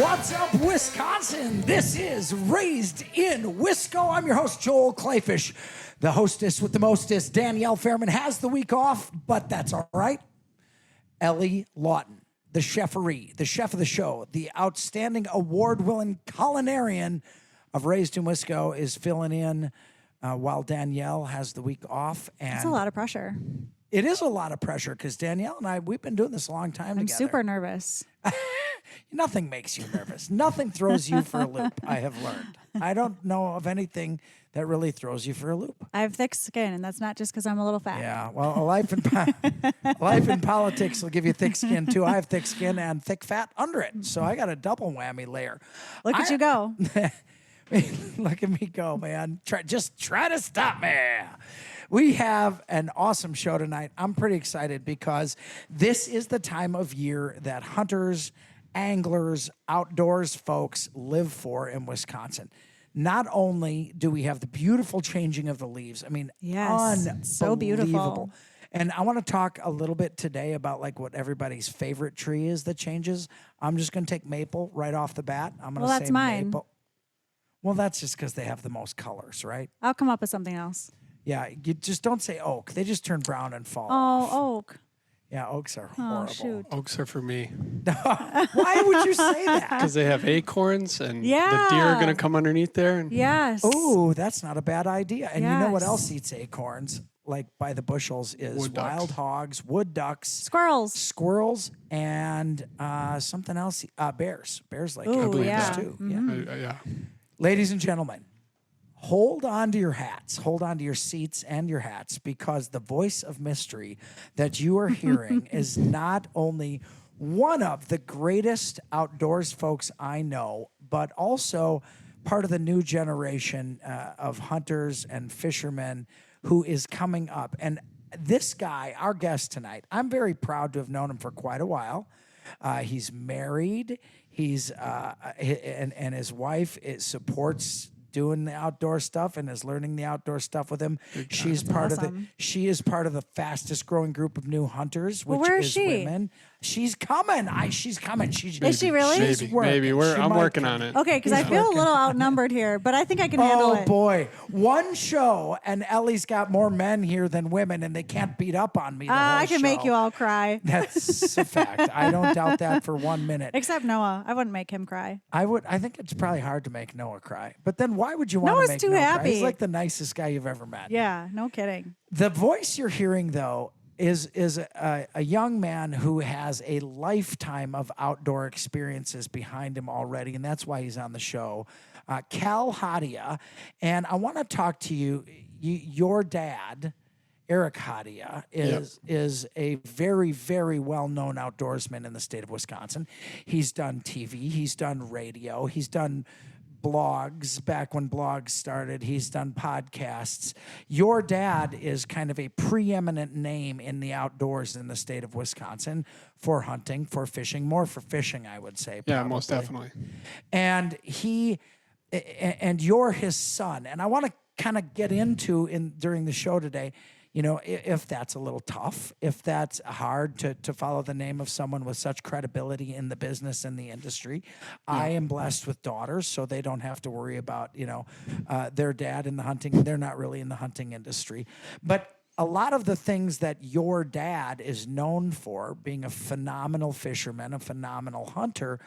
What's up, Wisconsin? This is Raised in Wisco. I'm your host, Joel Clayfish. The hostess with the mostest, Danielle Fairman, has the week off, but that's all right. Ellie Lawton, the cheferee, the chef of the show, the outstanding award-winning culinarian of Raised in Wisco, is filling in while Danielle has the week off. And it's a lot of pressure. It is a lot of pressure because Danielle and I, we've been doing this a long time together. I'm super nervous. Nothing makes you nervous. Nothing throws you for a loop, I have learned. I don't know of anything that really throws you for a loop. I have thick skin, and that's not just because I'm a little fat. Yeah, well, a life in politics will give you thick skin, too. I have thick skin and thick fat under it, so I got a double whammy layer. Look at you go. Look at me go, man. Just try to stop me. We have an awesome show tonight. I'm pretty excited because this is the time of year that hunters, anglers, outdoors folks live for in Wisconsin. Not only do we have the beautiful changing of the leaves, I mean, yes, so beautiful. And I want to talk a little bit today about like what everybody's favorite tree is that changes. I'm just going to take maple right off the bat. I'm going to say that's mine. maple. Well, that's just because they have the most colors, right? I'll come up with something else. Yeah, you just don't say oak. They just turn brown and fall Oh, off. oak. Yeah, oaks are horrible. Oh, shoot. Oaks are for me. Why would you say that? Because they have acorns and Yeah. the deer are going to come underneath there. And Yes. Oh, that's not a bad idea. And you know what Yes. else eats acorns, like by the bushels, is Wood ducks. wild hogs, wood ducks, Squirrels. squirrels, and something else. Bears. Bears like Ooh, acorns yeah. too. Mhm. Yeah. Ladies and gentlemen, hold on to your hats, hold on to your seats and your hats, because the voice of mystery that you are hearing is not only one of the greatest outdoors folks I know, but also part of the new generation of hunters and fishermen who is coming up. And this guy, our guest tonight, I'm very proud to have known him for quite a while. He's married. He's and his wife supports doing the outdoor stuff and is learning the outdoor stuff with him. She's part of the. She is part of the fastest growing group of new hunters, which where is is she? women. She's coming. She's coming. Is she really? Maybe. I'm working on it. Okay, because I feel a little outnumbered here, but I think I can handle it. Oh boy, one show and Ellie's got more men here than women, and they can't beat up on me. I can make you all cry. That's a fact. I don't doubt that for 1 minute. Except Noah. I wouldn't make him cry. I would. I think it's probably hard to make Noah cry. But then why would you want Noah's to make too Noah cry? happy. He's like the nicest guy you've ever met. Yeah, no kidding. The voice you're hearing, though, is a young man who has a lifetime of outdoor experiences behind him already, and that's why he's on the show. Cal Haataja. And I want to talk to you. Your dad, Eric Haataja, is a very, very well-known outdoorsman in the state of Wisconsin. He's done TV. He's done radio. He's done blogs back when blogs started. He's done podcasts. Your dad is kind of a preeminent name in the outdoors in the state of Wisconsin for hunting, for fishing, more for fishing, I would say. Yeah, probably. most definitely. And you're his son. And I want to kind of get into during the show today, you know, if that's a little tough, if that's hard to follow the name of someone with such credibility in the business and the industry. Yeah. I am blessed with daughters, so they don't have to worry about, their dad in the hunting. They're not really in the hunting industry. But a lot of the things that your dad is known for, being a phenomenal fisherman, a phenomenal hunter,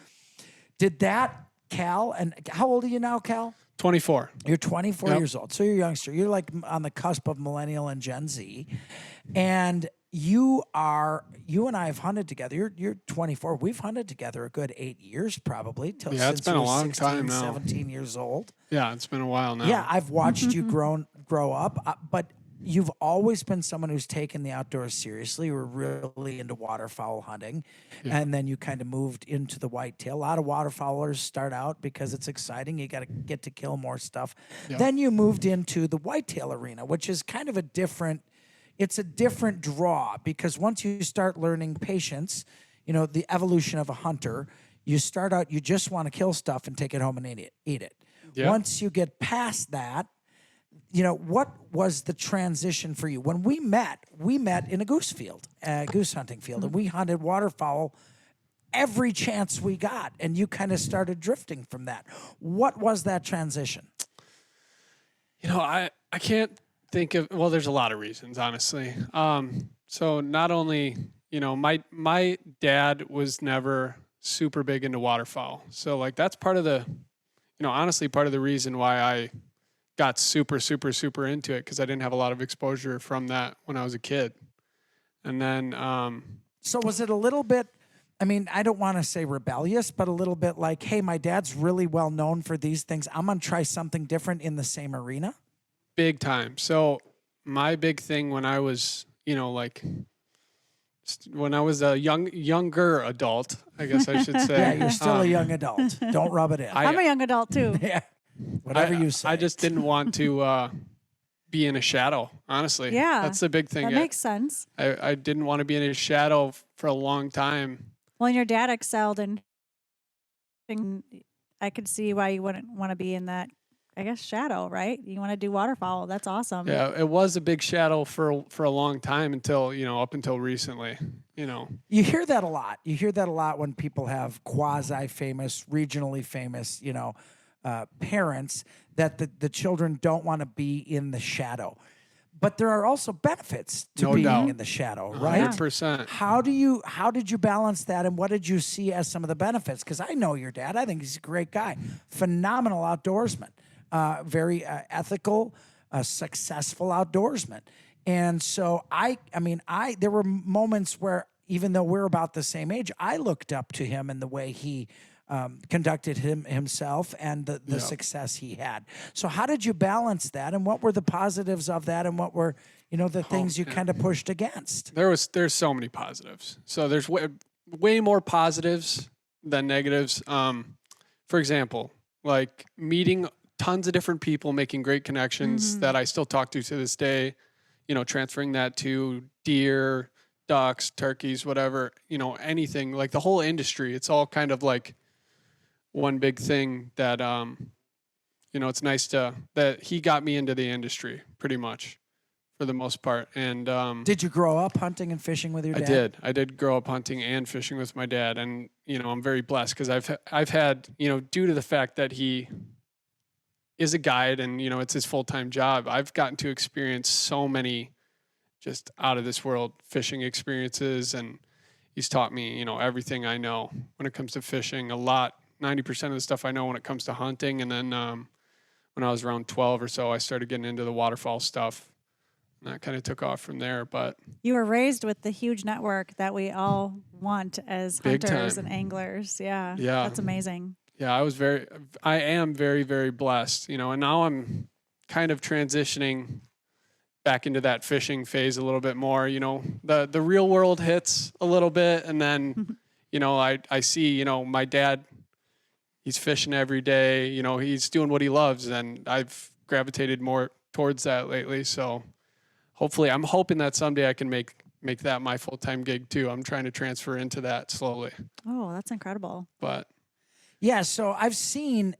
did that, Cal, and how old are you now, Cal? 24. You're 24 years old. So you're a youngster. You're like on the cusp of millennial and Gen Z. And you and I have hunted together. You're 24. We've hunted together a good 8 years probably. It's been a long time now. 17 years old. Yeah, it's been a while now. Yeah, I've watched you grow up. But you've always been someone who's taken the outdoors seriously. You were really into waterfowl hunting. Yeah. And then you kind of moved into the whitetail. A lot of waterfowlers start out because it's exciting. You got to get to kill more stuff. Yeah. Then you moved into the whitetail arena, which is kind of a different draw, because once you start learning patience, the evolution of a hunter, you start out, you just want to kill stuff and take it home and eat it. Yeah. Once you get past that, what was the transition for you? When we met in a goose hunting field, and we hunted waterfowl every chance we got, and you kind of started drifting from that. What was that transition? I can't think of, well, there's a lot of reasons, honestly. So not only, my dad was never super big into waterfowl. So like that's part of the, honestly, part of the reason why I got super, super, super into it, because I didn't have a lot of exposure from that when I was a kid. And then, so was it a little bit, I mean, I don't want to say rebellious, but a little bit like, hey, my dad's really well known for these things. I'm going to try something different in the same arena? Big time. So my big thing when I was, when I was a younger adult, I guess I should say. Yeah, you're still a young adult. Don't rub it in. I'm a young adult too. Yeah, whatever you say. I just didn't want to be in a shadow, honestly. Yeah, that's the big thing. That makes sense. I didn't want to be in a shadow for a long time. Well, and your dad excelled, and I could see why you wouldn't want to be in that, I guess, shadow, right? You want to do waterfowl. That's awesome. Yeah, it was a big shadow for a long time until, up until recently, You hear that a lot. You hear that a lot when people have quasi-famous, regionally famous, parents, that the children don't want to be in the shadow. But there are also benefits to being in the shadow, right? 100%. How did you balance that, and what did you see as some of the benefits? Because I know your dad. I think he's a great guy, phenomenal outdoorsman, very ethical, successful outdoorsman. And so there were moments where, even though we're about the same age, I looked up to him in the way he conducted himself and the success he had. So how did you balance that, and what were the positives of that, and what were the things you kind of pushed against? There's so many positives. So there's way more positives than negatives. For example, like meeting tons of different people, making great connections that I still talk to this day. Transferring that to deer, ducks, turkeys, whatever. Anything, like the whole industry. It's all kind of like one big thing that, it's nice that he got me into the industry pretty much for the most part. And did you grow up hunting and fishing with your dad? I did grow up hunting and fishing with my dad. And, I'm very blessed because I've had, due to the fact that he is a guide and, it's his full-time job, I've gotten to experience so many just out of this world fishing experiences. And he's taught me, everything I know when it comes to fishing, a lot. 90% of the stuff I know when it comes to hunting. And then when I was around 12 or so, I started getting into the waterfowl stuff. And that kind of took off from there. But you were raised with the huge network that we all want as hunters and anglers. Yeah. Yeah. That's amazing. Yeah, I am very, very blessed, and now I'm kind of transitioning back into that fishing phase a little bit more. The real world hits a little bit, and then, I see, my dad, he's fishing every day, he's doing what he loves, and I've gravitated more towards that lately. So hopefully, I'm hoping that someday I can make that my full-time gig too. I'm trying to transfer into that slowly. Oh, that's incredible. But yeah, so I've seen,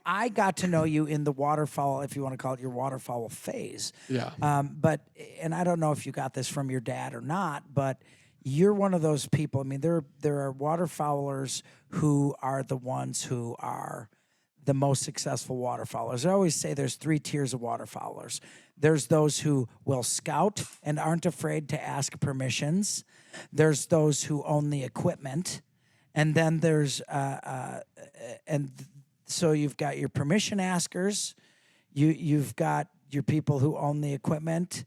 I got to know you in the waterfowl, if you want to call it your waterfowl phase. Yeah. And I don't know if you got this from your dad or not, but you're one of those people. I mean, there are waterfowlers who are the ones who are the most successful waterfowlers. I always say there's 3 tiers of waterfowlers. There's those who will scout and aren't afraid to ask permissions. There's those who own the equipment. And then there's, so you've got your permission askers, you've got your people who own the equipment,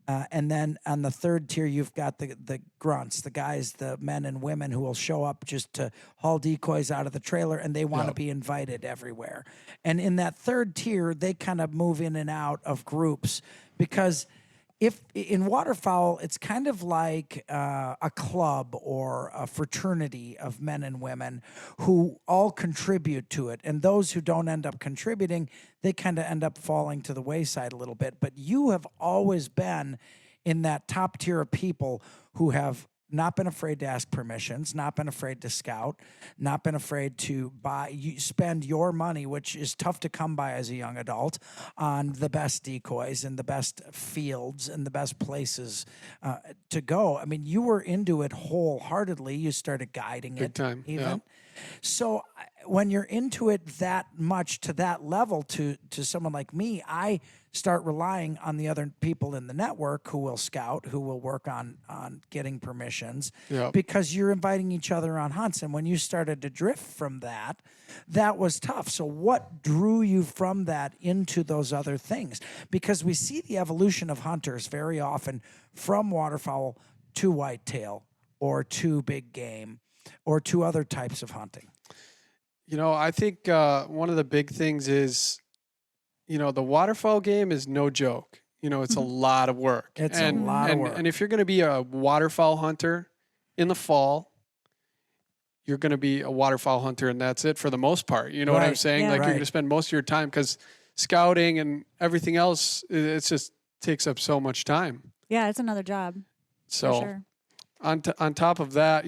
and then on the 3rd tier, you've got the grunts, the guys, the men and women who will show up just to haul decoys out of the trailer, and they want to be invited everywhere. And in that 3rd tier, they kind of move in and out of groups, because if in waterfowl, it's kind of like a club or a fraternity of men and women who all contribute to it. And those who don't end up contributing, they kind of end up falling to the wayside a little bit. But you have always been in that top tier of people who have not been afraid to ask permissions, not been afraid to scout, not been afraid to spend your money, which is tough to come by as a young adult, on the best decoys and the best fields and the best places to go. I mean, you were into it wholeheartedly. You started guiding Big it time. even. Yeah. So when you're into it that much to that level, to someone like me, I start relying on the other people in the network who will scout, who will work on getting permissions, Yep. because you're inviting each other on hunts. And when you started to drift from that, that was tough. So what drew you from that into those other things? Because we see the evolution of hunters very often from waterfowl to whitetail or to big game or to other types of hunting. I think one of the big things is, the waterfowl game is no joke. It's a lot of work. It's a lot of work. And if you're going to be a waterfowl hunter in the fall, you're going to be a waterfowl hunter, and that's it for the most part. You know what I'm Right. saying? Yeah. Like, you're Right. going to spend most of your time, because scouting and everything else, it just takes up so much time. Yeah, it's another job. So For sure. on top of that,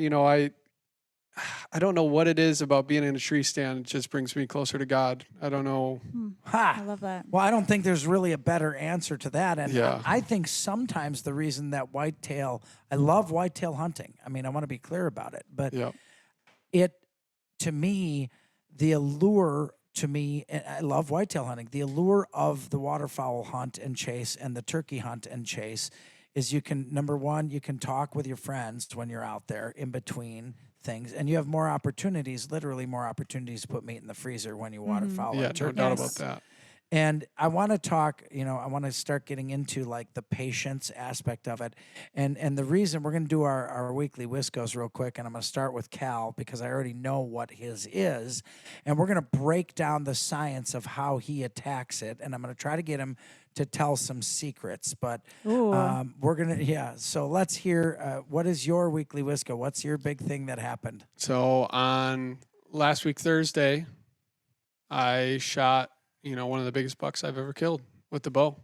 I don't know what it is about being in a tree stand. It just brings me closer to God. I don't know. Ha! I love that. Well, I don't think there's really a better answer to that. And Yeah. I think sometimes the reason that I love whitetail hunting. I mean, I want to be clear about it, but Yep. to me, the allure to me, and I love whitetail hunting, the allure of the waterfowl hunt and chase and the turkey hunt and chase is number one, you can talk with your friends when you're out there in between things, and you have literally more opportunities to put meat in the freezer when you waterfowl. Yeah, and no turkey. doubt about Yes. that. And I want to talk, I want to start getting into like the patience aspect of it. And the reason we're going to do our weekly Wiscos real quick, and I'm going to start with Cal because I already know what his is. And we're going to break down the science of how he attacks it. And I'm going to try to get him to tell some secrets. But Ooh. we're going to, so let's hear, what is your weekly Wisco? What's your big thing that happened? So on last week, Thursday, I shot, one of the biggest bucks I've ever killed with the bow.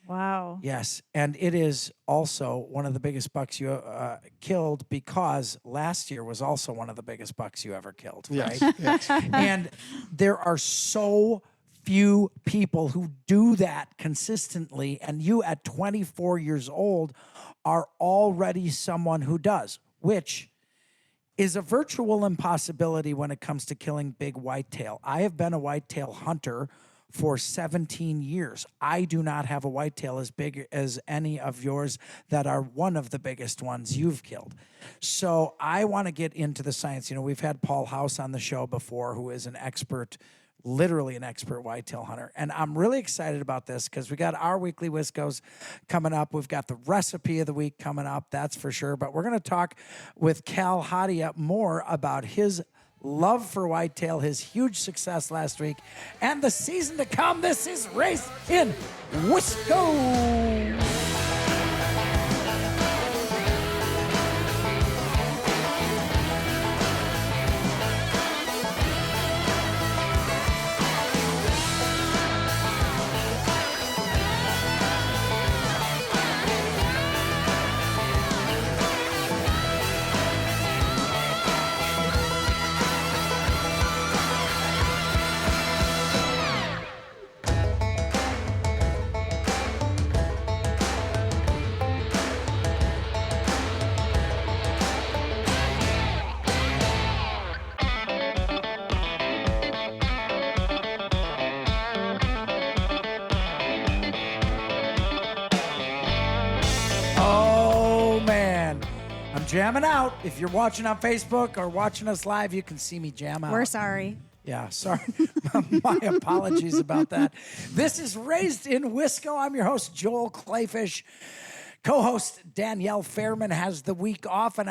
Wow. Yes, and it is also one of the biggest bucks you killed because last year was also one of the biggest bucks you ever killed, Yes. right? Yes. And there are so few people who do that consistently, and you at 24 years old are already someone who does, which is a virtual impossibility when it comes to killing big whitetail. I have been a whitetail hunter for 17 years. I do not have a whitetail as big as any of yours that are one of the biggest ones you've killed. So I want to get into the science. We've had Paul House on the show before, who is literally an expert whitetail hunter. And I'm really excited about this because we got our weekly Wiscos coming up. We've got the recipe of the week coming up, that's for sure. But we're going to talk with Cal Haataja more about his love for whitetail, his huge success last week, and the season to come. This is Raised in Wisco. Jamming out. If you're watching on Facebook or watching us live, you can see me jam out. We're sorry. Yeah, sorry. My apologies about that. This is Raised in Wisco. I'm your host, Joel Clayfish. Co-host Danielle Fairman has the week off, and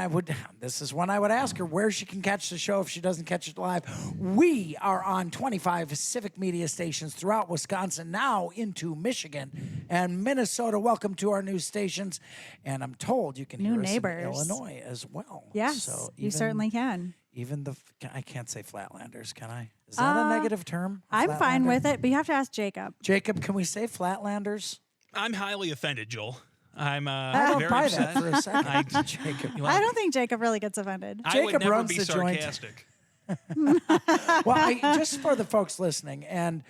this is when I would ask her where she can catch the show if she doesn't catch it live. We are on 25 civic media stations throughout Wisconsin, now into Michigan and Minnesota. Welcome to our new stations, and I'm told you can New hear neighbors. us in Illinois as well. Yes, So you certainly can. Even I can't say Flatlanders, can I? Is that a negative term? I'm fine Flatlander? with it, but you have to ask Jacob. Jacob, can we say Flatlanders? I'm highly offended, Joel. I'm I don't very buy upset. that for a second. I- Jacob. I don't think Jacob really gets offended. I Jacob would never runs be the joint. sarcastic. Well, just for the folks listening and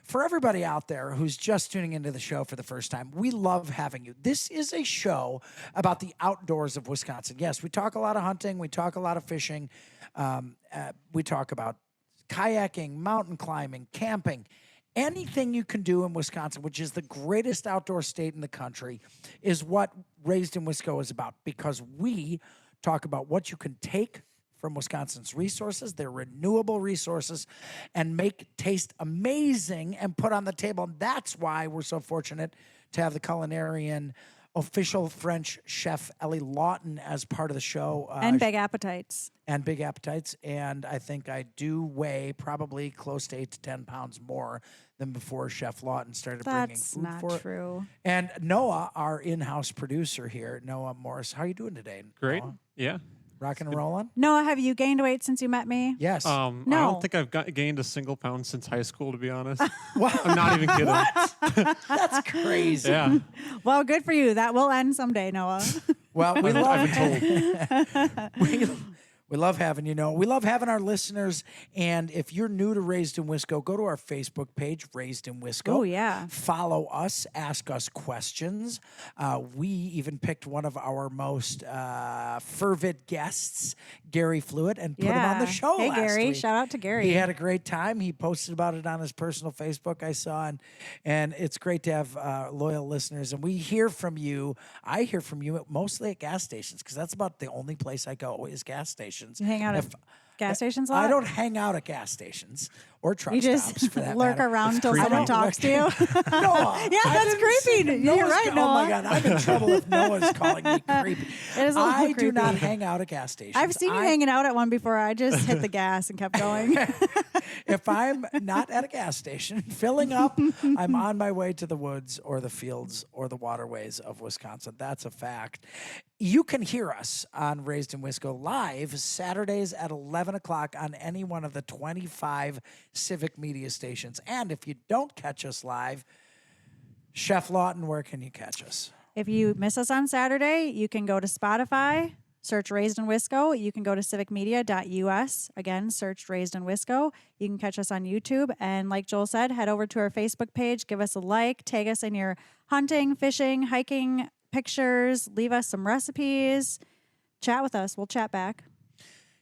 for everybody out there who's just tuning into the show for the first time, we love having you. This is a show about the outdoors of Wisconsin. Yes, we talk a lot of hunting, we talk a lot of fishing, we talk about kayaking, mountain climbing, camping. Anything you can do in Wisconsin, which is the greatest outdoor state in the country, is what Raised in Wisco is about, because we talk about what you can take from Wisconsin's resources, their renewable resources, and make taste amazing and put on the table. And that's why we're so fortunate to have the culinarian official French chef Ellie Lawton as part of the show. And big appetites. And big appetites. And I think I do weigh probably close to 8 to 10 pounds more than before Chef Lawton started bringing That's food not for it. true. And Noah, our in-house producer here, Noah Morris, how are you doing today? Great. Noah? Yeah. Rocking and rolling? Noah, have you gained weight since you met me? Yes. I No. don't think I've gained a single pound since high school, to be honest. Wow. I'm not even kidding. That's crazy. Yeah. Well, good for you. That will end someday, Noah. Well, we love I've been told. we love having you know. We love having our listeners. And if you're new to Raised in Wisco, go to our Facebook page, Raised in Wisco. Oh, yeah. Follow us, ask us questions. We even picked one of our most fervid guests, Gary Fluitt, and put him on the show Hey, last Gary. week. Shout out to Gary. He had a great time. He posted about it on his personal Facebook, I saw, and it's great to have loyal listeners. And we hear from you. I hear from you mostly at gas stations, because that's about the only place I go is gas stations. You hang out at gas stations a lot? I don't hang out at gas stations or truck You stops just for that lurk matter. around until creepy. someone talks to you. Noah. Yeah, I that's didn't see creepy. Noah's You're right, Oh my Noah. God, I'm in trouble if Noah's calling me creepy. It is a little I do not creepy. hang out at gas stations. I've seen you hanging out at one before. I just hit the gas and kept going. If I'm not at a gas station filling up, I'm on my way to the woods or the fields or the waterways of Wisconsin. That's a fact. You can hear us on Raised in Wisco live Saturdays at 11 o'clock on any one of the 25 civic media stations. And if you don't catch us live, Chef Lawton, where can you catch us? If you miss us on Saturday, you can go to Spotify, search Raised in Wisco. You can go to civicmedia.us. Again, search Raised in Wisco. You can catch us on YouTube. And like Joel said, head over to our Facebook page, give us a like, tag us in your hunting, fishing, hiking pictures, leave us some recipes, chat with us. We'll chat back.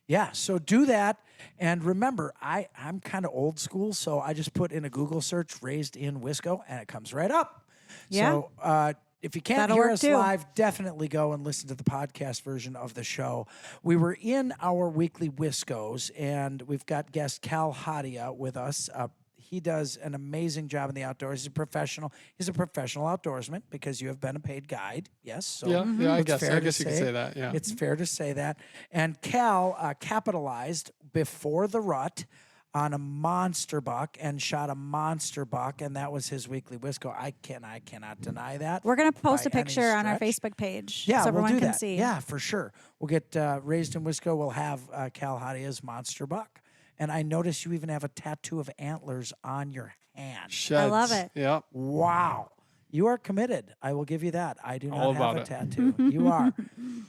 Yeah, so do that. And remember, I'm kind of old school, so I just put in a Google search, Raised in Wisco, and it comes right up. Yeah. So if you can't That'll hear work us too. live, definitely go and listen to the podcast version of the show. We were in our Weekly Wiscos, and we've got guest Cal Haataja with us. He does an amazing job in the outdoors. He's a professional. He's a professional outdoorsman because you have been a paid guide. Yes. So Yeah, I it's guess fair to you could say that. Yeah. It's fair to say that. And Cal capitalized before the rut on a monster buck and shot a monster buck, and that was his Weekly Wisco. I cannot deny that. We're going to post a by any picture on our stretch. Facebook page Yeah, so everyone we'll do can that. see. Yeah, for sure. We'll get Raised in Wisco. We'll have Cal Haataja's monster buck. And I noticed you even have a tattoo of antlers on your hand. Sheds. love it. Yep. Wow. You are committed. I will give you that. I do All not have about a it. tattoo. You are.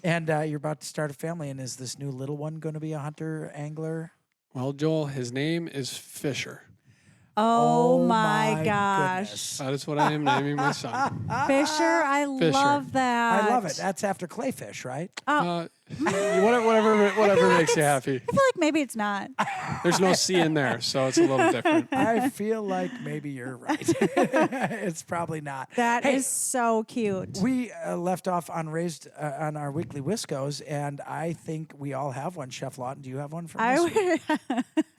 And you're about to start a family. And is this new little one going to be a hunter, angler? Well, Joel, his name is Fisher. Oh, my gosh. goodness. That is what I am naming my son. Fisher, I love that. I love it. That's after Clayfish, right? Whatever makes you happy. I feel like maybe it's not. There's no C in there, so it's a little different. I feel like maybe you're right. It's probably not. That is Hey, so cute. we left off on Raised on our Weekly Wiscos, and I think we all have one. Chef Lawton, do you have one for us?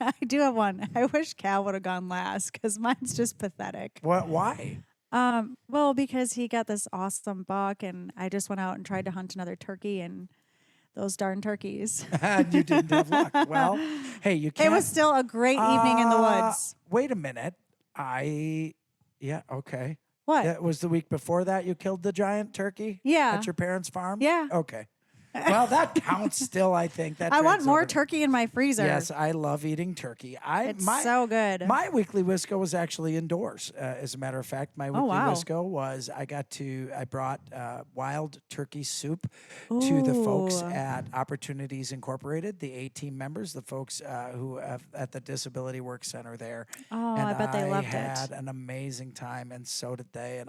I do have one. I wish Cal would have gone last because mine's just pathetic. What? Why? Well, because he got this awesome buck, and I just went out and tried to hunt another turkey, and those darn turkeys. And you didn't have luck. Well, hey, you can't. It was still a great evening in the woods. Wait a minute. Yeah, okay. What? That was the week before that you killed the giant turkey? Yeah. At your parents' farm? Yeah. Okay. Well, that counts still, I think. That I want drags more over. turkey in my freezer. Yes, I love eating turkey. It's so good. My Weekly Wisco was actually indoors. As a matter of fact, my Weekly wow. Wisco was I brought wild turkey soup to the folks Ooh. at Opportunities Incorporated, the 18 members, the folks who have at the Disability Work Center there. Oh, and I bet they loved had it. an amazing time, and so did they. And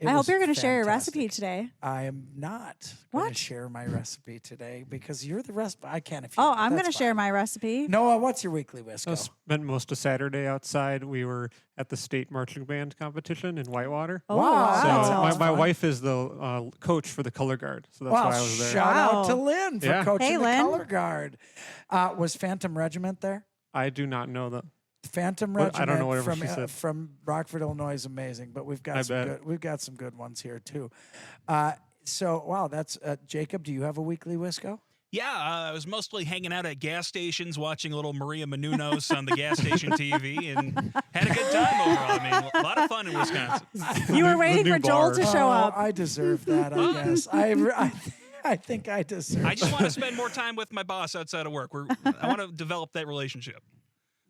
it I hope was you're going to share your fantastic. recipe today. I am not going What? to share my recipe today because you're the recipe. I can't if you Oh, want. I'm going to That's share fine. my recipe. Noah, what's your Weekly I Wisco? spent most of Saturday outside. We were at the state marching band competition in Whitewater. Oh, Wow. wow. So That my, sounds my fun. wife is the coach for the color guard, so that's Well, why I was there. shout out to Wow. Lynn for Yeah. coaching Hey, the Lynn. color guard. Was Phantom Regiment there? I do not know that. Phantom Well, Regiment I don't know whatever from she said. From Rockford, Illinois is amazing, but we've I got some bet. good ones here too. So wow, that's Jacob. Do you have a Weekly Wisco? Yeah, I was mostly hanging out at gas stations, watching a little Maria Menounos on the gas station TV, and had a good time overall. I mean, a lot of fun in Wisconsin. You were The waiting new for Joel bar. to show up. I deserve that. I guess. I think I deserve. I just want to spend more time with my boss outside of work. I want to develop that relationship.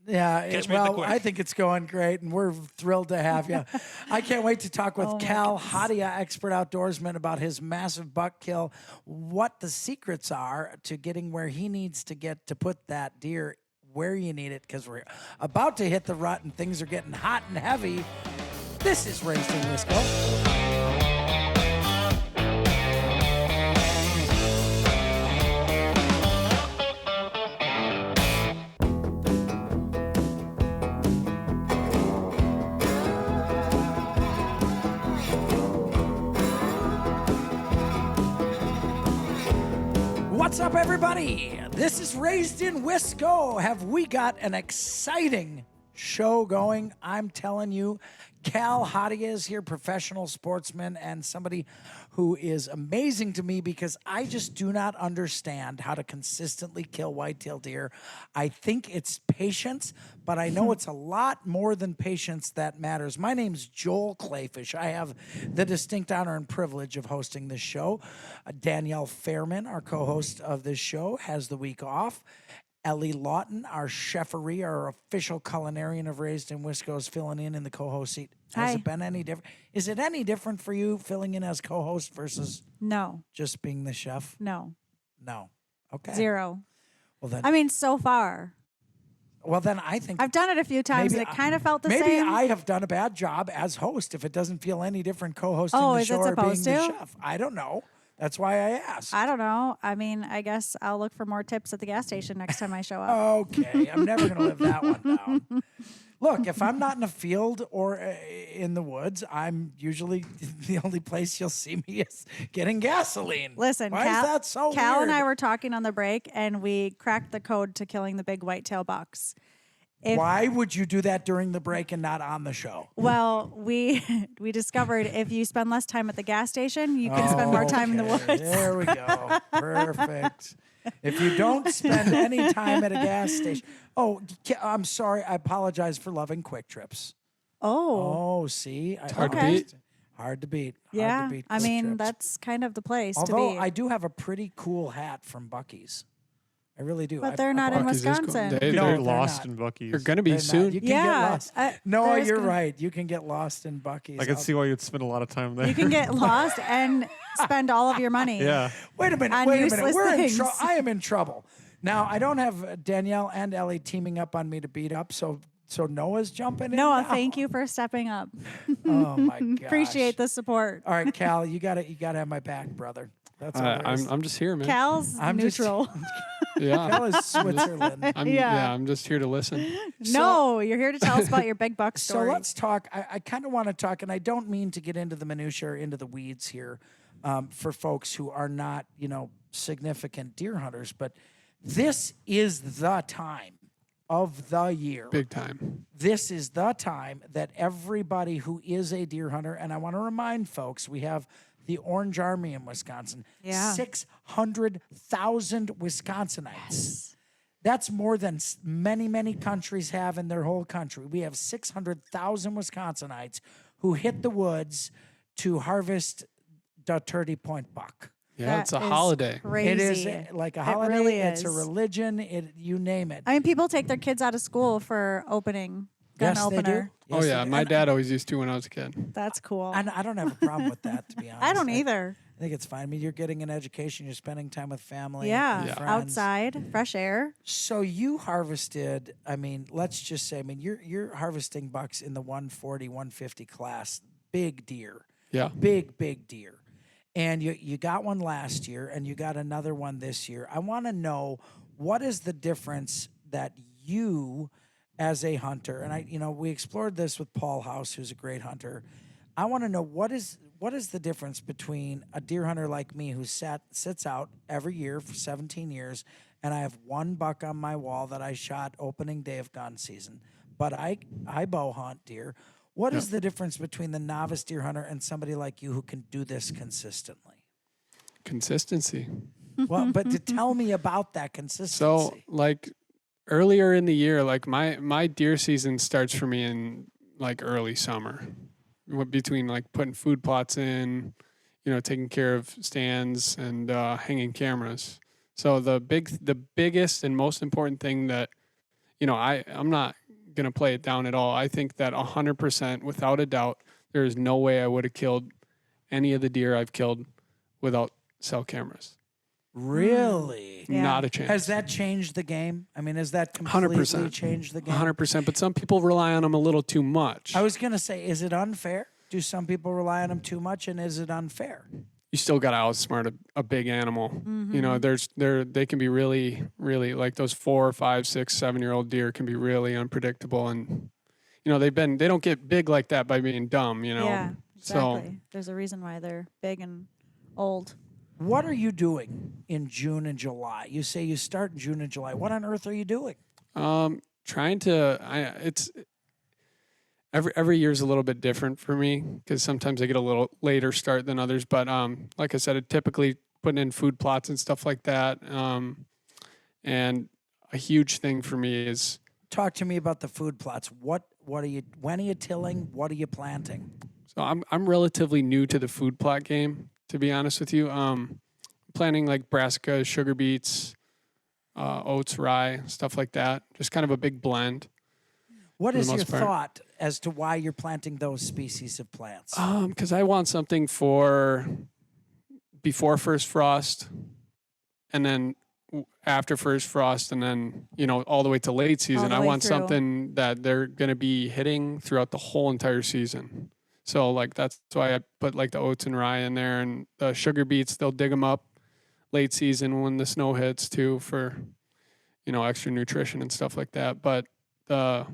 Yeah, Catch me at the well, quick. I think it's going great, and we're thrilled to have you. I can't wait to talk with Oh, my Cal goodness. Haataja, expert outdoorsman, about his massive buck kill, what the secrets are to getting where he needs to get to put that deer where you need it, because we're about to hit the rut and things are getting hot and heavy. This is Raised in Wisco. What's up, everybody? This is Raised in Wisco. Have we got an exciting show going? I'm telling you, Cal Haataja is here, professional sportsman, and somebody who is amazing to me because I just do not understand how to consistently kill whitetail deer. I think it's patience, but I know it's a lot more than patience that matters. My name's Joel Clayfish. I have the distinct honor and privilege of hosting this show. Danielle Fairman, our co-host of this show, has the week off. Ellie Lawton, our cheferie, our official culinarian of Raised in Wisco, is filling in the co-host seat. Has Hi. it been any different? Is it any different for you filling in as co-host versus No, just being the chef? no, No. Okay. 0. Well then, I mean, so far. I think I've done it a few times maybe and it kind of felt the maybe same. I have done a bad job as host if it doesn't feel any different co-hosting Oh, the is show it or being supposed the to? chef. I don't know. That's why I asked. I don't know. I mean, I guess I'll look for more tips at the gas station next time I show up. Okay, I'm never going to live that one down. Look, if I'm not in a field or in the woods, I'm usually the only place you'll see me is getting gasoline. Listen, why Cal, is that so Cal weird? and I were talking on the break, and we cracked the code to killing the big whitetail bucks. Why would you do that during the break and not on the show? Well, we discovered if you spend less time at the gas station, you can spend more time in the Okay, woods. There we go. Perfect. If you don't spend any time at a gas station. Oh, I'm sorry. I apologize for loving Quick Trips. Oh, Oh, see? hard to beat. Hard to beat. Hard yeah. to beat I Quick mean, Trips. that's kind of the place Although to be. I do have a pretty cool hat from Buc-ee's. I really do. But I they're not in Buc-ee's is cool. Wisconsin. They- No, They're they're lost not. in Buc-ee's. They're gonna be They're not. soon. You can Yeah, get lost. No, there's you're gonna- right. You can get lost in Buc-ee's. I can see why you'd spend a lot of time there. You can get lost and spend all of your money. yeah. Wait a minute. on Wait a minute. useless We're in things. trouble. I am in trouble. Now, I don't have Danielle and Ellie teaming up on me to beat up, so Noah's jumping in. Noah, now? thank you for stepping up. Oh my gosh. Appreciate the support. All right, Cal, you gotta have my back, brother. That's all there is. I'm just here, man. Cal's I'm just- neutral. Yeah. Cal is Switzerland. Yeah, I'm just here to listen. No, you're here to tell us about your big buck So story. let's talk. I kind of want to talk, and I don't mean to get into the minutia or into the weeds here for folks who are not, significant deer hunters, but this is the time of the year. Big time. This is the time that everybody who is a deer hunter, and I want to remind folks, we have the Orange Army in Wisconsin. Yeah. 600,000 Wisconsinites. That's more than many, many countries have in their whole country. We have 600,000 Wisconsinites who hit the woods to harvest the 30 point buck. Yeah, it's a That is holiday. Crazy. It is like a holiday. really It's a is. religion. You name it. I mean, people take their kids out of school for opening gun Yes, they opener. do. Oh Yes, they yeah, do. my And dad always used to when I was a kid. That's cool. I don't have a problem with that, to be honest. I don't either. I think it's fine. I mean, you're getting an education. You're spending time with family. Yeah. and friends. Outside, fresh air. So you harvested. I mean, let's just say. I mean, you're harvesting bucks in the 140, 150 class. Big deer. Yeah. Big deer. And you got one last year, and you got another one this year. I want to know, what is the difference that you, as a hunter, and we explored this with Paul House, who's a great hunter. I want to know, what is the difference between a deer hunter like me who sits out every year for 17 years, and I have one buck on my wall that I shot opening day of gun season, but I bow hunt deer. What is the difference between the novice deer hunter and somebody like you who can do this consistently? Consistency. Well, but to tell me about that consistency. So like earlier in the year, like my deer season starts for me in like early summer, between like putting food plots in, taking care of stands and hanging cameras. So the biggest and most important thing that, I'm not going to play it down at all. I think that 100%, without a doubt, there is no way I would have killed any of the deer I've killed without cell cameras. Really? Yeah. Not a chance. Has that changed the game? I mean, has that completely 100%. changed the game? 100%. But some people rely on them a little too much. I was going to say, is it unfair? Do some people rely on them too much, and is it unfair? You still got to outsmart a big animal. They can be really, really, like those 4, 5, 6, 7-year-old deer can be really unpredictable, and they don't get big like that by being dumb. Yeah, So exactly. There's a reason why they're big and old. What are you doing in June and July? You say you start in June and July. What on earth are you doing? trying to. It's every year's a little bit different for me because sometimes I get a little later start than others. But like I said, it typically putting in food plots and stuff like that. And a huge thing for me is Talk to me about the food plots. What are you? When are you tilling? What are you planting? so I'm relatively new to the food plot game, to be honest with you. Planting like brassica, sugar beets, oats, rye, stuff like that. Just kind of a big blend. What For the is your most part. thought as to why you're planting those species of plants? Because I want something for before first frost, and then after first frost, and then all the way to late season. the I way want through. something that they're going to be hitting throughout the whole entire season. So like that's why I put like the oats and rye in there, and the sugar beets. They'll dig them up late season when the snow hits too for extra nutrition and stuff like that. But the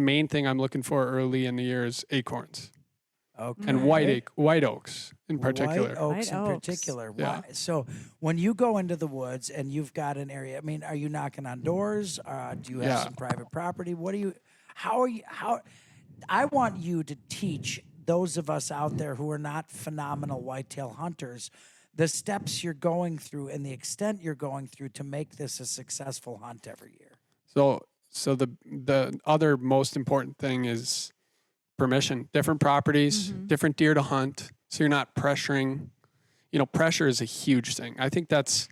main thing I'm looking for early in the year is acorns Okay. and white oaks in particular. White oaks White in oaks. particular. Yeah. Why? So when you go into the woods and you've got an area, I mean, are you knocking on doors? Do you have Yeah. some private property? How I want you to teach those of us out there who are not phenomenal whitetail hunters the steps you're going through and the extent you're going through to make this a successful hunt every year. So the other most important thing is permission. Different properties, different deer to hunt. So you're not pressuring. Pressure is a huge thing. I think that's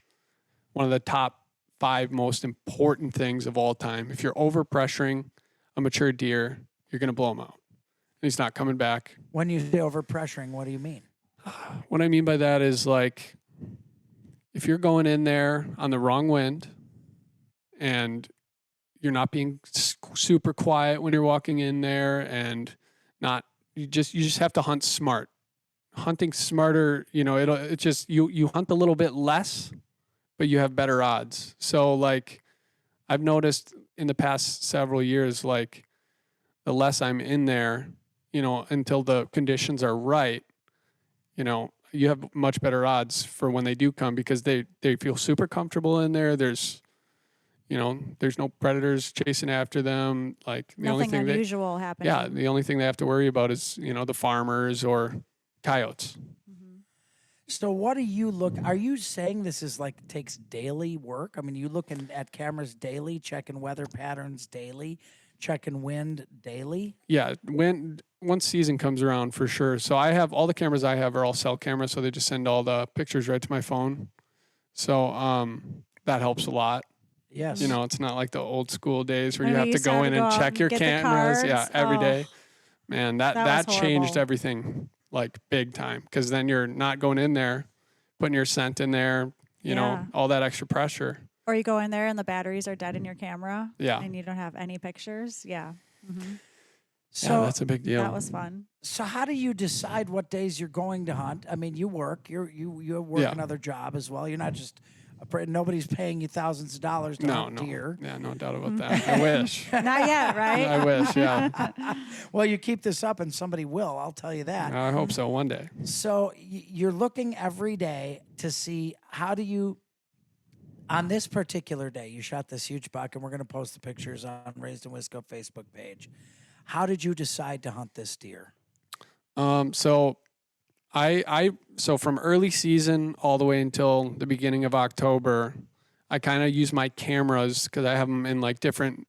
one of the top 5 most important things of all time. If you're over pressuring a mature deer, you're going to blow him out. He's not coming back. When you say over pressuring, what do you mean? What I mean by that is like if you're going in there on the wrong wind and you're not being super quiet when you're walking in there and you just have to hunt smart. Hunting smarter, it's just you hunt a little bit less, but you have better odds. So like I've noticed in the past several years, like the less I'm in there, until the conditions are right, you have much better odds for when they do come because they feel super comfortable in there. There's no predators chasing after them. Like the only Nothing thing unusual happening. the only thing they have to worry about is, the farmers or coyotes. So what are you saying this is like takes daily work? I mean, you looking at cameras daily, checking weather patterns daily checking wind daily? Yeah, once season comes around, for sure. So I have all the cameras I have are all cell cameras, so they just send all the pictures right to my phone. So that helps a lot. Yes. You know, it's not like the old school days where When you we have to used to go have in to go and out check and your get the cameras. Yeah, cards. every Oh, day. Man, that that was changed horrible. everything like big time, because then you're not going in there, putting your scent in there, you know, Yeah. all that extra pressure. Or you go in there and the batteries are dead in your camera. Yeah. And you don't have any pictures. Yeah. Hmm. So Yeah, that's a big deal. That was fun. So how do you decide what days you're going to hunt? I mean, you work. You work Yeah. another job as well. You're not just nobody's paying you thousands of dollars to No, hunt no. deer. Yeah, no doubt about that. I wish. Not yet, right? I wish, yeah. Well, you keep this up, and somebody will. I'll tell you that. I hope so one day. So you're looking every day to see how do you. On this particular day, you shot this huge buck, and we're going to post the pictures on Raised in Wisco Facebook page. How did you decide to hunt this deer? So so from early season all the way until the beginning of October, I kind of use my cameras because I have them in like different.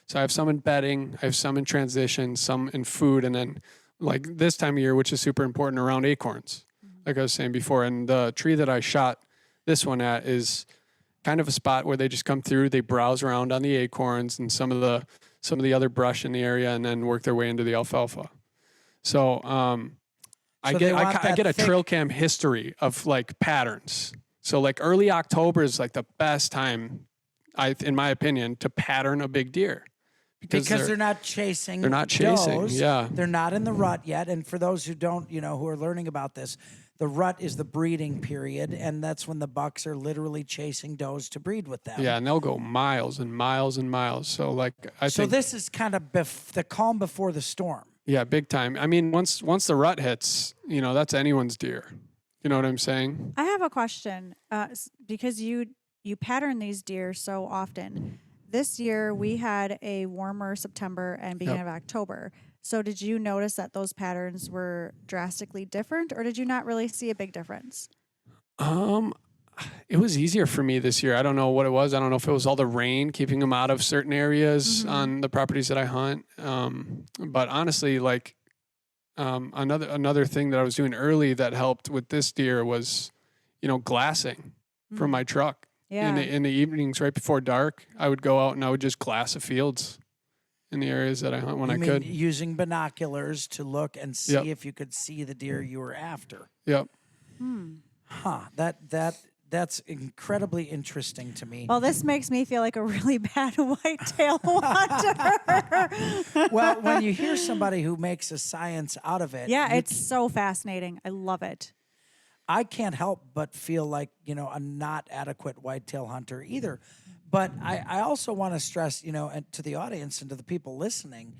So I have some in bedding, I have some in transition, some in food, and then like this time of year, which is super important, around acorns, like I was saying before. And the tree that I shot this one at is kind of a spot where they just come through, they browse around on the acorns and some of the other brush in the area, and then work their way into the alfalfa. So I So they want get that a thick- trail cam history of like patterns. So like early October is like the best time, in my opinion, to pattern a big deer Because they're not chasing. they're not chasing, does. yeah. They're not in the rut yet. And for those who don't, who are learning about this, the rut is the breeding period, and that's when the bucks are literally chasing does to breed with them. Yeah, and they'll go miles and miles and miles. So like I So think this is kind of the calm before the storm. yeah, big time. I mean, once the rut hits, that's anyone's deer. You know what I'm saying? I have a question because you pattern these deer so often. This year we had a warmer September and beginning of October. So did you notice that those patterns were drastically different, or did you not really see a big difference? It was easier for me this year. I don't know what it was. I don't know if it was all the rain keeping them out of certain areas on the properties that I hunt. But honestly, like another thing that I was doing early that helped with this deer was, glassing from my truck. Yeah. In the evenings right before dark, I would go out and I would just glass the fields in the areas that I hunt when I could. Using binoculars to look and see Yep. if you could see the deer you were after. Yep. Huh. That's incredibly interesting to me. Well, this makes me feel like a really bad whitetail hunter. Well, when you hear somebody who makes a science out of it, Yeah, it's so fascinating. I love it. I can't help but feel like, a not adequate whitetail hunter either. But I also want to stress, and to the audience and to the people listening,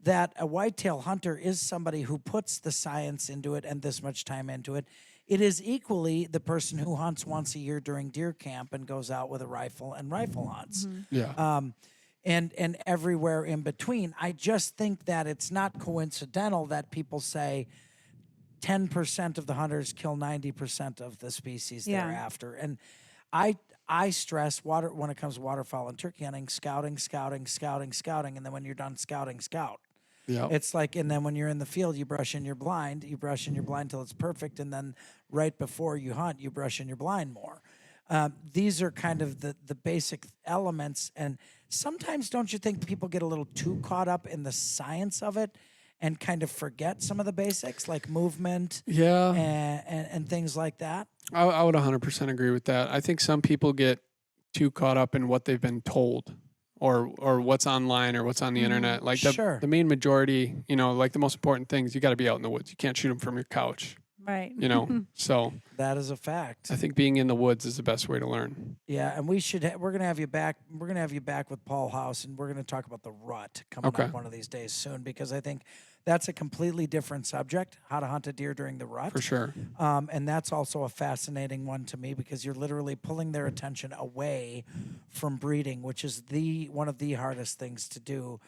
that a whitetail hunter is somebody who puts the science into it and this much time into it. It is equally the person who hunts once a year during deer camp and goes out with a rifle and rifle hunts. Yeah. And everywhere in between. I just think that it's not coincidental that people say 10% of the hunters kill 90% of the species Yeah. they're after. And I stress when it comes to waterfowl and turkey hunting, scouting, and then when you're done scouting, scout. Yeah. It's like, and then when you're in the field, you brush in your blind till it's perfect, and then right before you hunt, you brush in your blind more. These are kind of the basic elements, and sometimes don't you think people get a little too caught up in the science of it and kind of forget some of the basics like movement Yeah. and things like that? I would 100% agree with that. I think some people get too caught up in what they've been told or what's online or what's on the internet. Like Sure. the main majority, like the most important things, you got to be out in the woods. You can't shoot them from your couch, Right. So That is a fact. I think being in the woods is the best way to learn. Yeah, and we're gonna have you back. We're gonna have you back with Paul House, and we're gonna talk about the rut coming Okay. up one of these days soon, because I think that's a completely different subject: how to hunt a deer during the rut. For sure. And that's also a fascinating one to me because you're literally pulling their attention away from breeding, which is one of the hardest things to do,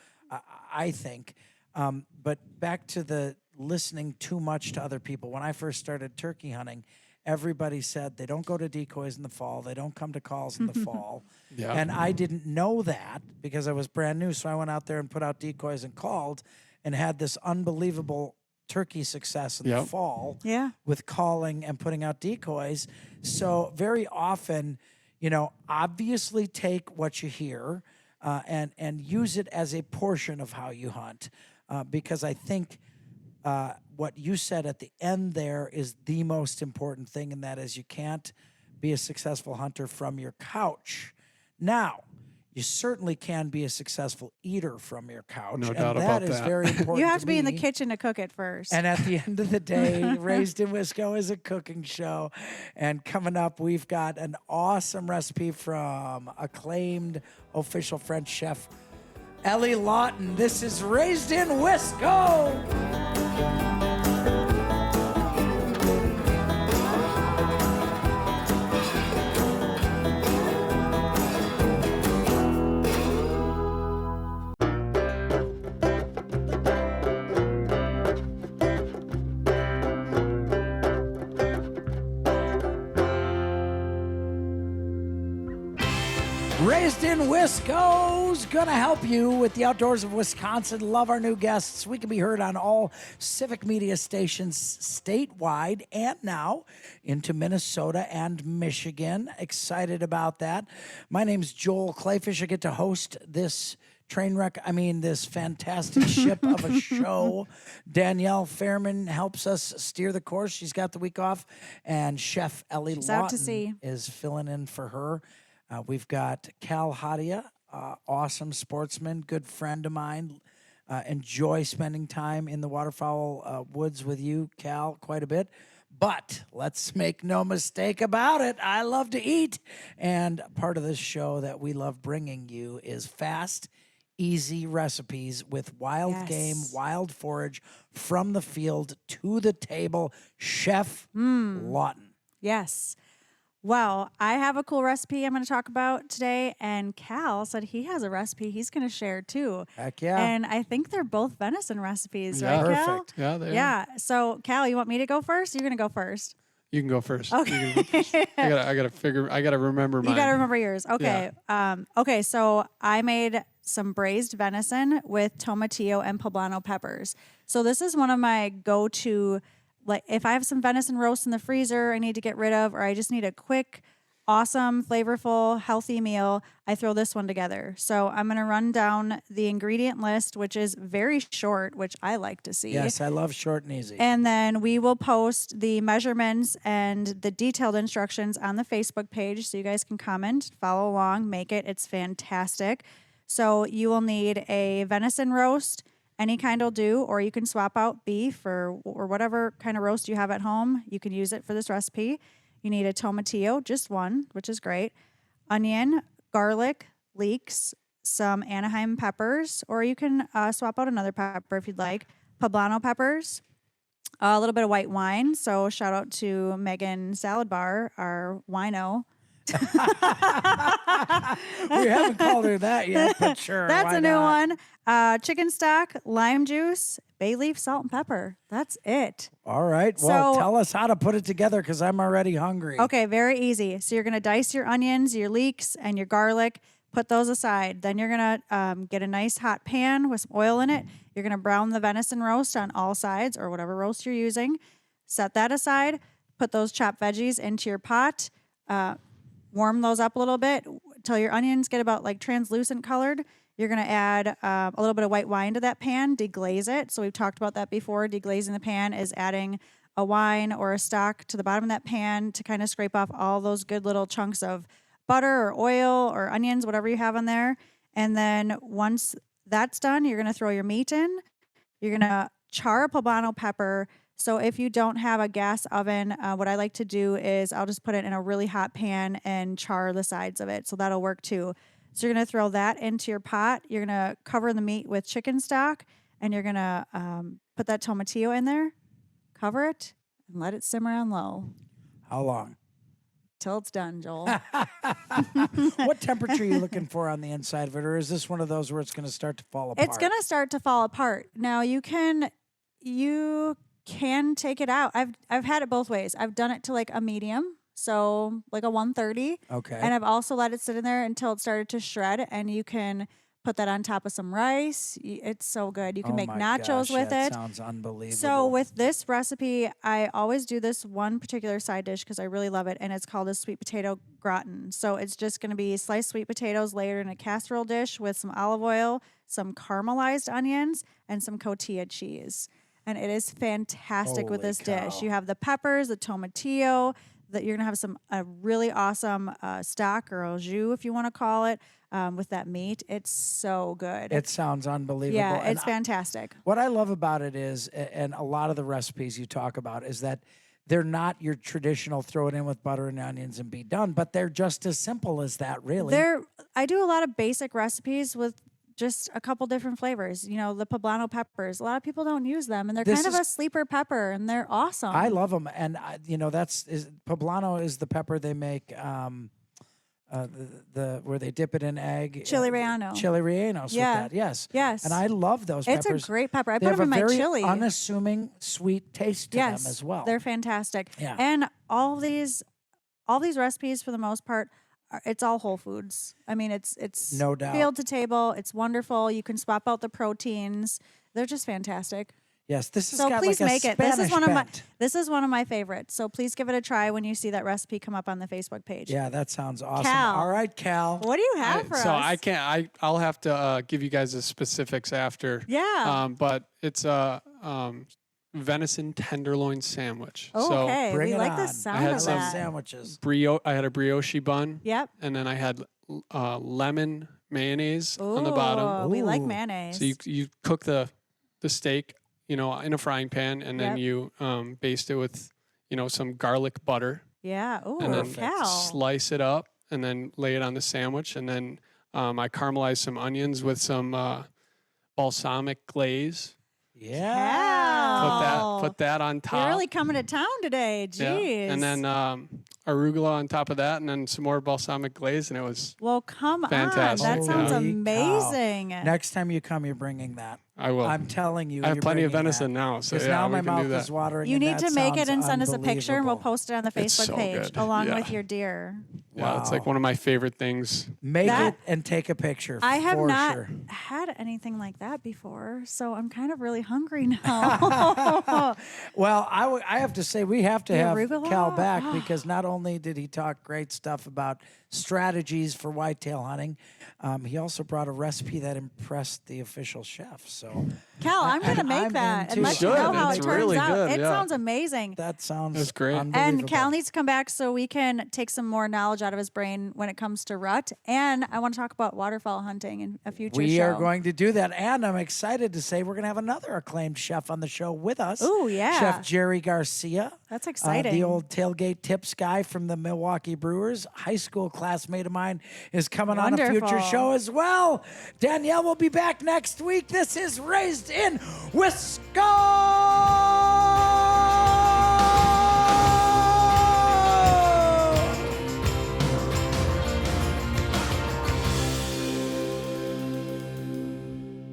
I think. But back to the listening too much to other people. When I first started turkey hunting, everybody said they don't go to decoys in the fall. They don't come to calls in the fall. Yeah. And I didn't know that because I was brand new. So I went out there and put out decoys and called and had this unbelievable turkey success in the fall Yeah. with calling and putting out decoys. So very often, obviously take what you hear and use it as a portion of how you hunt. Because I think what you said at the end there is the most important thing, and that is you can't be a successful hunter from your couch. Now, you certainly can be a successful eater from your couch. No and doubt about that is that. very important. You have to be in the me. kitchen to cook it first. And at the end of the day, Raised in Wisco is a cooking show. And coming up, we've got an awesome recipe from acclaimed official French chef Ellie Lawton. This is Raised in Wisco. Raised in Wisco's gonna help you with the outdoors of Wisconsin. Love our new guests. We can be heard on all civic media stations statewide and now into Minnesota and Michigan. Excited about that. My name's Joel Clayfish. I get to host this this fantastic ship of a show. Danielle Fairman helps us steer the course. She's got the week off, and Chef Ellie She's out to Lawton sea. is filling in for her. We've got Cal Haataja, awesome sportsman, good friend of mine. Enjoy spending time in the waterfowl woods with you, Cal, quite a bit. But let's make no mistake about it. I love to eat. And part of this show that we love bringing you is fast, easy recipes with wild game, wild forage from the field to the table. Chef Lawton. Yes. Well, I have a cool recipe I'm going to talk about today, and Cal said he has a recipe he's going to share too. Heck yeah. And I think they're both venison recipes, Yeah. right, Cal? Perfect. Yeah, they are. Yeah. So, Cal, you want me to go first? You're going to go first. You can go first. Okay. You can go first. I gotta remember mine. You got to remember yours. Okay. Okay. So I made some braised venison with tomatillo and poblano peppers. So this is one of my go-to. Like if I have some venison roast in the freezer I need to get rid of, or I just need a quick, awesome, flavorful, healthy meal, I throw this one together. So I'm going to run down the ingredient list, which is very short, which I like to see. Yes, I love short and easy. And then we will post the measurements and the detailed instructions on the Facebook page so you guys can comment, follow along, make it. It's fantastic. So you will need a venison roast. Any kind will do, or you can swap out beef or whatever kind of roast you have at home. You can use it for this recipe. You need a tomatillo, just one, which is great. Onion, garlic, leeks, some Anaheim peppers, or you can swap out another pepper if you'd like. Poblano peppers, a little bit of white wine. So shout out to Megan Salad Bar, our wino. We haven't called her that yet, but sure. That's why a new not? one. Chicken stock, lime juice, bay leaf, salt, and pepper. That's it. All right. Well, So- tell us how to put it together because I'm already hungry. Okay, very easy. So you're going to dice your onions, your leeks, and your garlic. Put those aside. Then you're going to get a nice hot pan with some oil in it. You're going to brown the venison roast on all sides or whatever roast you're using. Set that aside. Put those chopped veggies into your pot. Warm those up a little bit till your onions get about like translucent colored. You're going to add a little bit of white wine to that pan, deglaze it. So we've talked about that before. Deglazing the pan is adding a wine or a stock to the bottom of that pan to kind of scrape off all those good little chunks of butter or oil or onions, whatever you have on there. And then once that's done, you're going to throw your meat in. You're going to char a poblano pepper. So if you don't have a gas oven, what I like to do is I'll just put it in a really hot pan and char the sides of it. So that'll work too. So you're going to throw that into your pot. You're going to cover the meat with chicken stock, and you're going to put that tomatillo in there, cover it, and let it simmer on low How long? till it's done, Joel. What temperature are you looking for on the inside of it? Or is this one of those where it's going to start to fall apart? It's going to start to fall apart. Now you can take it out. I've had it both ways. I've done it to like a medium, so like a 130. Okay. And I've also let it sit in there until it started to shred, and you can put that on top of some rice. It's so good. You can make my nachos gosh, with that it. Sounds unbelievable. So with this recipe, I always do this one particular side dish because I really love it, and it's called a sweet potato gratin. So it's just going to be sliced sweet potatoes layered in a casserole dish with some olive oil, some caramelized onions, and some cotija cheese. And it is fantastic with Holy this dish. cow. You have the peppers, the tomatillo, that you're going to have a really awesome stock or au jus, if you want to call it, with that meat. It's so good. it sounds unbelievable. yeah, And it's fantastic. what I love about it is, and a lot of the recipes you talk about, is that they're not your traditional throw it in with butter and onions and be done, but they're just as simple as that, really. I do a lot of basic recipes with just a couple different flavors. You know, the poblano peppers. A lot of people don't use them, and they're This kind of is- a sleeper pepper, and they're awesome. I love them, and poblano is the pepper they make. The where they dip it in egg. Chili relleno. Chili rellenos Yeah. with that, yes. Yes. And I love those It's peppers. a great pepper. I They put have them in a my very chili. unassuming sweet taste to yes, them as well. They're fantastic. Yeah. And all these recipes for the most part, it's all whole foods. I mean, it's No doubt. field to table. It's wonderful. You can swap out the proteins. They're just fantastic. Yes, this has So got please like a make it. Spanish This is one of my favorites. So please give it a try when you see that recipe come up on the Facebook page. Yeah, that sounds awesome. Cal. All right, Cal. What do you have for us? So I can't. I'll have to give you guys the specifics after. Yeah. But it's a venison tenderloin sandwich. Okay. Bring We it like on. the I sound had of some that. sandwiches. I had a brioche bun. Yep. And then I had lemon mayonnaise on the bottom. Ooh, we like Ooh. mayonnaise. So you cook the steak, in a frying pan, and then Yep. you baste it with some garlic butter, yeah. Ooh, and then Cal. slice it up, and then lay it on the sandwich, and then I caramelized some onions with some balsamic glaze. Yeah. Cal. Put that on top. You're really coming to town today. Jeez. Yeah. And then arugula on top of that, and then some more balsamic glaze, and it was. Well, come Fantastic. on. That sounds Holy cow. amazing. Next time you come, you're bringing that. I will. I'm telling you. I have you're plenty of bringing venison that. now, so Because yeah, now we my can mouth do that. is watering. You and need that to make it sounds and send us a picture, and we'll unbelievable. post it on the It's Facebook so page good. along Yeah. with your deer. Yeah, it's like Wow. one of my favorite things. Make That- it and take a picture. I have for not Sure. had anything like that before, so I'm kind of really hungry now. Well, I have to say we have to The have arugula? Cal back because not only did he talk great stuff about strategies for whitetail hunting, he also brought a recipe that impressed the official chef. So Cal, I'm going to And make I'm that into and let it. you know Should. how It's it turns really out. good, It yeah. sounds amazing. that sounds That's great. And Cal needs to come back so we can take some more knowledge out of his brain when it comes to rut. And I want to talk about waterfowl hunting in a future We show. are going to do that, and I'm excited to say we're going to have another acclaimed chef on the show with us. Ooh, yeah. Chef Jerry Garcia. That's exciting. The old tailgate tips guy from the Milwaukee Brewers, high school classmate of mine, is coming on a future Wonderful. show as well. Danielle will be back next week. This is Raised in Wisco.